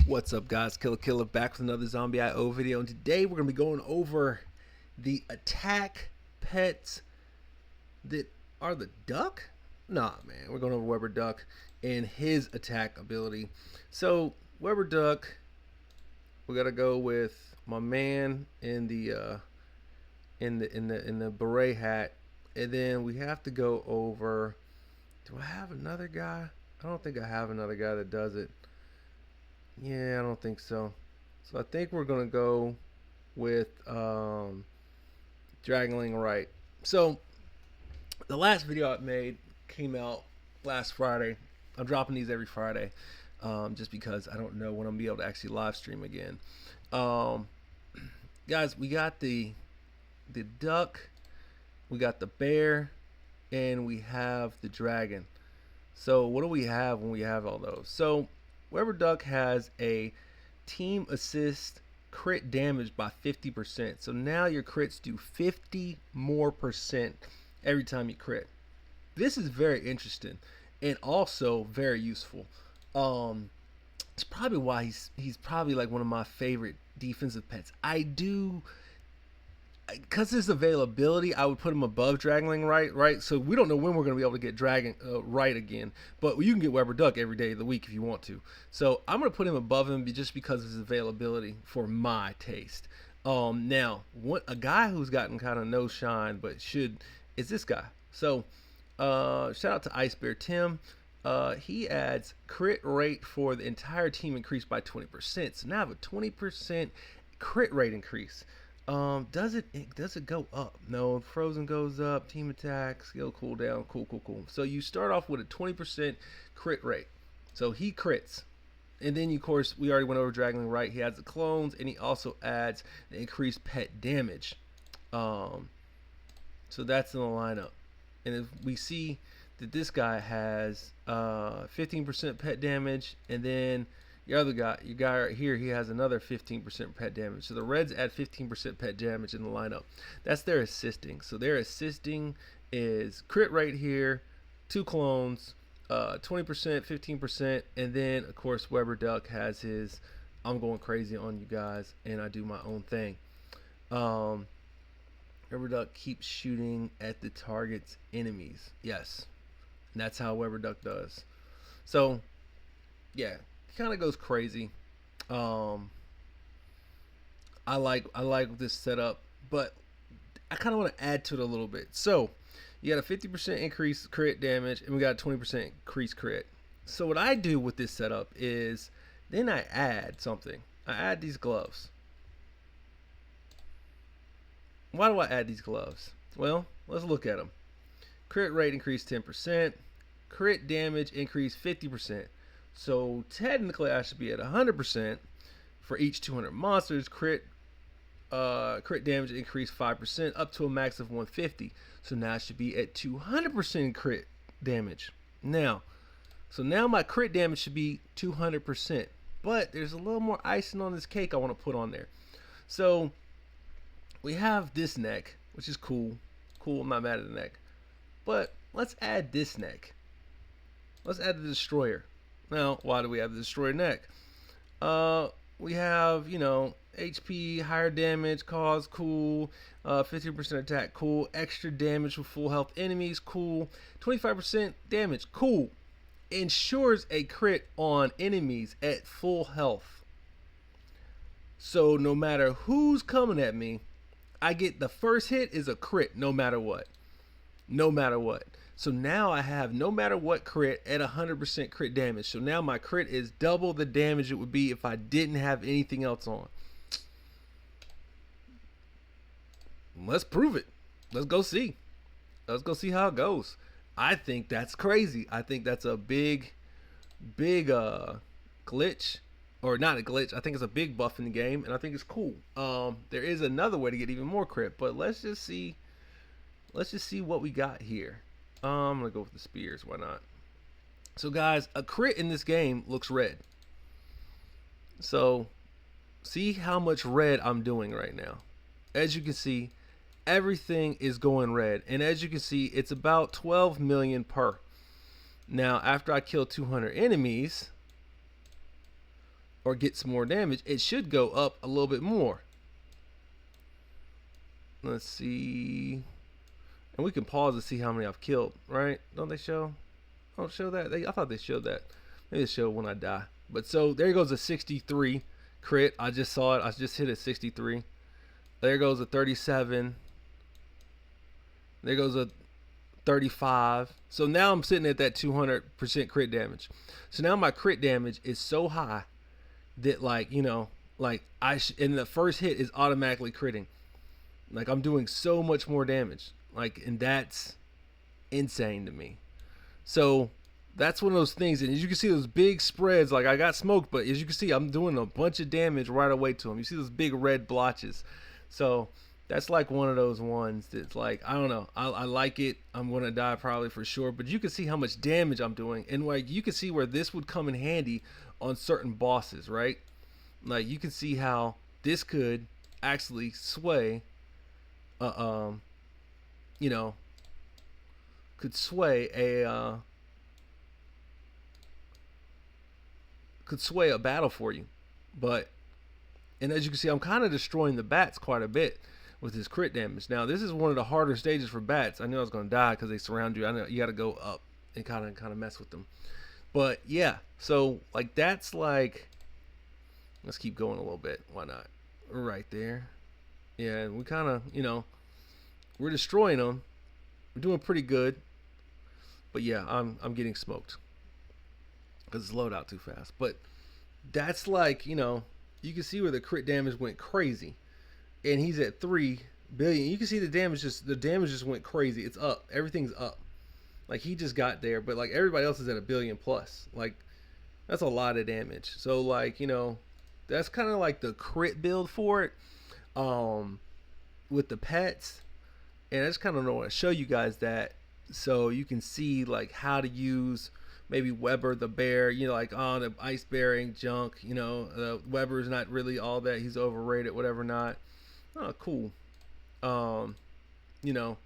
What's up, guys? Killer back with another Zombie IO video, and today we're going to be going over the attack pets that are the duck. Nah, man, we're going over Weber Duck and his attack ability. So Weber Duck, we got to go with my man in the beret hat, and then we have to go over. Do I have another guy? I don't think I have another guy that does it. Yeah, I don't think so. So I think we're gonna go with Dragling Right. So the last video I made came out last Friday. I'm dropping these every Friday, just because I don't know when I'm gonna be able to actually live stream again. Guys, we got the duck, we got the bear, and we have the dragon. So what do we have when we have all those? So Weber Duck has a team assist crit damage by 50%. So now your crits do 50 more percent every time you crit. This is very interesting and also very useful. It's probably why he's probably like one of my favorite defensive pets. Because his availability, I would put him above Dragling Right? So we don't know when we're going to be able to get Dragon Right again, but you can get Weber Duck every day of the week if you want to. So I'm going to put him above him just because of his availability for my taste. Now, a guy who's gotten kind of no shine, but is this guy. So shout out to Ice Bear Tim. He adds crit rate for the entire team increased by 20%. So now I have a 20% crit rate increase. Does it go up? No, frozen goes up, team attack, skill cooldown, cool. So you start off with a 20% crit rate. So he crits. And then, of course, we already went over Dragling Right. He adds the clones, and he also adds the increased pet damage. So that's in the lineup. And if we see that this guy has 15% pet damage, and then your guy right here, he has another 15% pet damage. So the Reds add 15% pet damage in the lineup. That's their assisting. So their assisting is crit right here, 2 clones, 20%, 15%, and then of course Weber Duck has his I'm going crazy on you guys, and I do my own thing. Weber Duck keeps shooting at the target's enemies. Yes, and that's how Weber Duck does. So yeah, kind of goes crazy. I like this setup, but I kind of want to add to it a little bit. So you got a 50% increase crit damage, and we got a 20% increase crit. So what I do with this setup is then I add something. I add these gloves. Why do I add these gloves? Well, let's look at them. Crit rate increased 10%, crit damage increased 50%. So technically I should be at 100% for each 200 monsters. Crit damage increased 5% up to a max of 150. So now I should be at 200% crit damage. Now my crit damage should be 200%. But there's a little more icing on this cake I want to put on there. So we have this neck, which is cool. I'm not mad at the neck. But let's add this neck. Let's add the destroyer. Now, why do we have the destroyer neck? We have, HP, higher damage, cause, cool. 50% attack, cool. Extra damage with full health enemies, cool. 25% damage, cool. Ensures a crit on enemies at full health. So no matter who's coming at me, I get the first hit is a crit no matter what. So now I have no matter what crit at 100% crit damage. So now my crit is double the damage it would be if I didn't have anything else on. Let's prove it. Let's go see how it goes. I think that's crazy. I think that's a big glitch. Or not a glitch. I think it's a big buff in the game, and I think it's cool. There is another way to get even more crit, but let's just see what we got here. I'm gonna go with the spears. Why not? So guys, a crit in this game looks red. So see how much red I'm doing right now. As you can see, everything is going red, and as you can see, it's about 12 million per. Now after I kill 200 enemies, or get some more damage, it should go up a little bit more. Let's see. And we can pause to see how many I've killed, right? Don't they show? Don't show that? I thought they showed that. Maybe they show when I die. But so there goes a 63 crit. I just saw it. I just hit a 63. There goes a 37. There goes a 35. So now I'm sitting at that 200% crit damage. So now my crit damage is so high that, like, you know, like in the first hit is automatically critting. Like, I'm doing so much more damage. Like, and that's insane to me. So that's one of those things. And as you can see, those big spreads, like I got smoked, but as you can see, I'm doing a bunch of damage right away to him. You see those big red blotches. So that's like one of those ones that's like, I don't know. I like it. I'm going to die probably for sure. But you can see how much damage I'm doing. And like, you can see where this would come in handy on certain bosses, right? Like, you can see how this could actually sway, you know, could sway a battle for you. But, and as you can see, I'm kind of destroying the bats quite a bit with his crit damage. Now, this is one of the harder stages for bats. I knew I was going to die because they surround you. I know you got to go up and kind of mess with them. But yeah, so like that's like, let's keep going a little bit. Why not? Right there. Yeah, and we kind of, you know, we're destroying them. We're doing pretty good. But yeah, I'm getting smoked because it's loaded out too fast. But that's like, you know, you can see where the crit damage went crazy. And he's at 3 billion. You can see the damage just went crazy. It's up. Everything's up. Like, he just got there, but like everybody else is at 1 billion plus. Like, that's a lot of damage. So like, you know, that's kind of like the crit build for it, with the pets. And I just kind of want to show you guys that so you can see like how to use maybe Weber the bear, you know, like on the ice bearing junk, you know, Weber's not really all that, he's overrated, whatever not. Oh, cool. You know,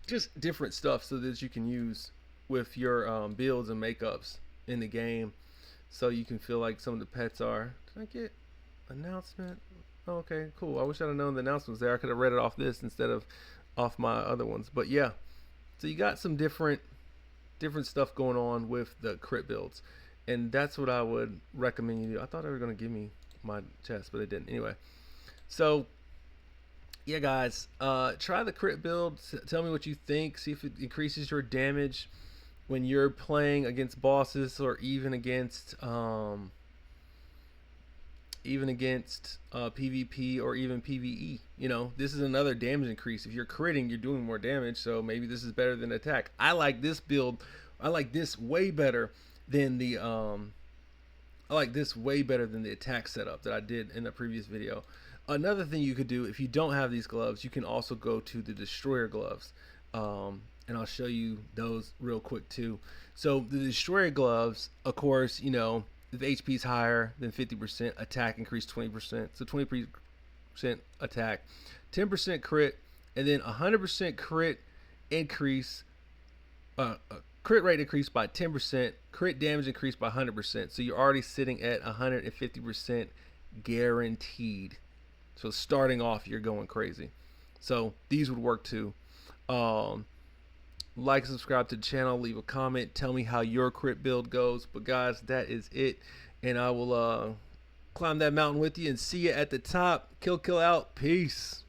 just different stuff so that you can use with your builds and makeups in the game, so you can feel like some of the pets are. Did I get announcement? Oh, okay, cool. I wish I'd have known the announcement was there. I could have read it off this instead of off my other ones. But yeah, so you got some different stuff going on with the crit builds, and that's what I would recommend you do. I thought they were going to give me my chest, but they didn't. Anyway, so yeah, guys, try the crit build. Tell me what you think. See if it increases your damage when you're playing against bosses, or even against PvP or even PvE. You know, this is another damage increase. If you're critting, you're doing more damage, so maybe this is better than attack. I like this build. I like this way better than the attack setup that I did in the previous video. Another thing you could do if you don't have these gloves, you can also go to the destroyer gloves, and I'll show you those real quick too. So the destroyer gloves, of course, you know, if HP is higher than 50%, attack increase 20%. So 20% attack, 10% crit, and then 100% crit increase. Crit rate increased by 10%, crit damage increased by 100%. So you're already sitting at 150% guaranteed. So starting off, you're going crazy. So these would work too. Like, subscribe to the channel, leave a comment, tell me how your crit build goes. But guys, that is it, and I will climb that mountain with you and see you at the top. Kill out. Peace.